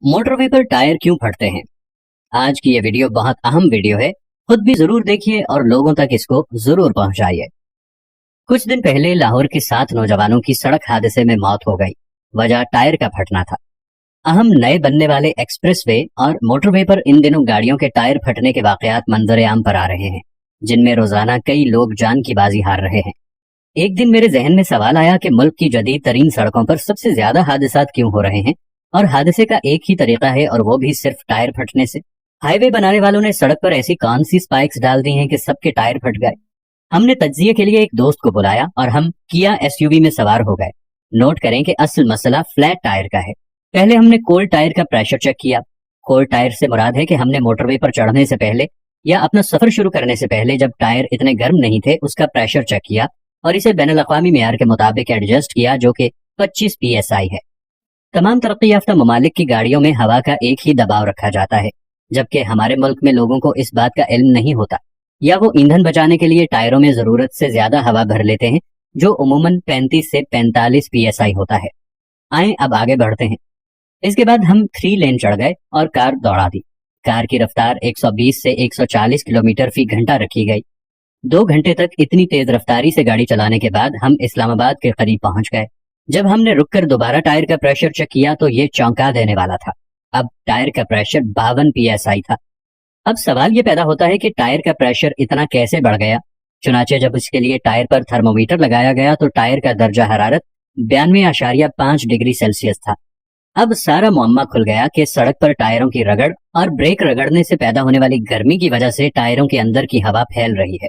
Motor way पर tyre क्यों फटते हैं? आज की ये वीडियो बहुत अहम वीडियो है। खुद भी जरूर देखिए और लोगों तक इसको जरूर पहुंचाइए। कुछ दिन पहले लाहौर के 7 नौजवानों की सड़क हादसे में मौत हो गई। वजह टायर का फटना था। अहम नए बनने वाले एक्सप्रेसवे और मोटरवे पर इन दिनों गाड़ियों के टायर फटने के वाकयात मंजर आम पर आ रहे हैं, जिनमें रोजाना कई लोग जान की बाजी हार रहे हैं। एक दिन मेरे जहन में सवाल आया कि मुल्क की जदीद तरीन सड़कों पर सबसे ज्यादा हादसात क्यों हो रहे हैं, और हादसे का एक ही तरीका है, और वो भी सिर्फ टायर फटने से। हाईवे बनाने वालों ने सड़क पर ऐसी कौन सी स्पाइक्स डाल दी हैं कि सबके टायर फट गए। हमने तज्जिये के लिए एक दोस्त को बुलाया और हम किया एसयूवी में सवार हो गए। नोट करें कि असल मसला फ्लैट टायर का है। पहले हमने कोल्ड टायर का प्रेशर चेक किया। कोल्ड टायर से मुराद है कि हमने मोटरवे पर चढ़ने से पहले या अपना सफर शुरू करने से पहले, जब टायर इतने गर्म नहीं थे, उसका प्रेशर चेक किया और इसे बैनुल-अक़वामी मेयार के मुताबिक एडजस्ट किया, जो कि 25 PSI है। तमाम तरक्की याफ्ता ममालिक की गाड़ियों में हवा का एक ही दबाव रखा जाता है, जबकि हमारे मुल्क में लोगों को इस बात का इल्म नहीं होता, या वो ईंधन बचाने के लिए टायरों में जरूरत से ज्यादा हवा भर लेते हैं, जो उमूमन 35 से 45 PSI होता है। आए अब आगे बढ़ते हैं। इसके बाद हम 3 लेन चढ़ गए और कार दौड़ा दी। कार की रफ्तार 120 से 140 किलोमीटर फी घंटा रखी गई। 2 घंटे तक इतनी तेज रफ्तारी से गाड़ी चलाने के बाद हम इस्लामाबाद के करीब पहुंच गए। जब हमने रुककर दोबारा टायर का प्रेशर चेक किया तो ये चौंका देने वाला था। अब टायर का प्रेशर 52 PSI था। अब सवाल ये पैदा होता है कि टायर का प्रेशर इतना कैसे बढ़ गया। चुनाचे जब इसके लिए टायर पर थर्मोमीटर लगाया गया तो टायर का दर्जा हरारत 92.5 डिग्री सेल्सियस था। अब सारा मुअम्मा खुल गया कि सड़क पर टायरों की रगड़ और ब्रेक रगड़ने से पैदा होने वाली गर्मी की वजह से टायरों के अंदर की हवा फैल रही है।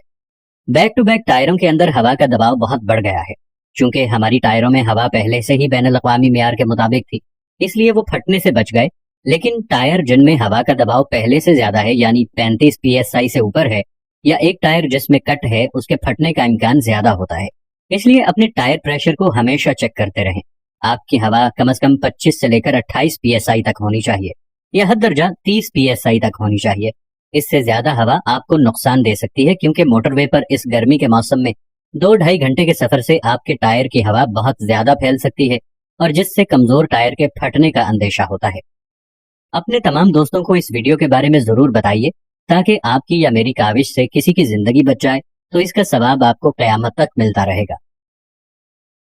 बैक टू बैक टायरों के अंदर हवा का दबाव बहुत बढ़ गया है। चूंकि हमारी टायरों में हवा पहले से ही बैनुल-अक़वामी मेयार के मुताबिक थी, इसलिए वो फटने से बच गए। लेकिन टायर जिनमें हवा का दबाव पहले से ज्यादा है, यानी 35 PSI से ऊपर है, या एक टायर जिसमें कट है, उसके फटने का इम्कान ज्यादा होता है। इसलिए अपने टायर प्रेशर को हमेशा चेक करते रहें। आपकी हवा कम से कम 25 से लेकर 28 PSI तक होनी चाहिए, या हद दर्जा 30 PSI तक होनी चाहिए। इससे ज्यादा हवा आपको नुकसान दे सकती है, क्योंकि मोटरवे पर इस गर्मी के मौसम में 2-2.5 घंटे के सफर से आपके टायर की हवा बहुत ज्यादा फैल सकती है, और जिससे कमजोर टायर के फटने का अंदेशा होता है। अपने तमाम दोस्तों को इस वीडियो के बारे में जरूर बताइए, ताकि आपकी या मेरी काविश से किसी की जिंदगी बच जाए, तो इसका सवाब आपको क़यामत तक मिलता रहेगा।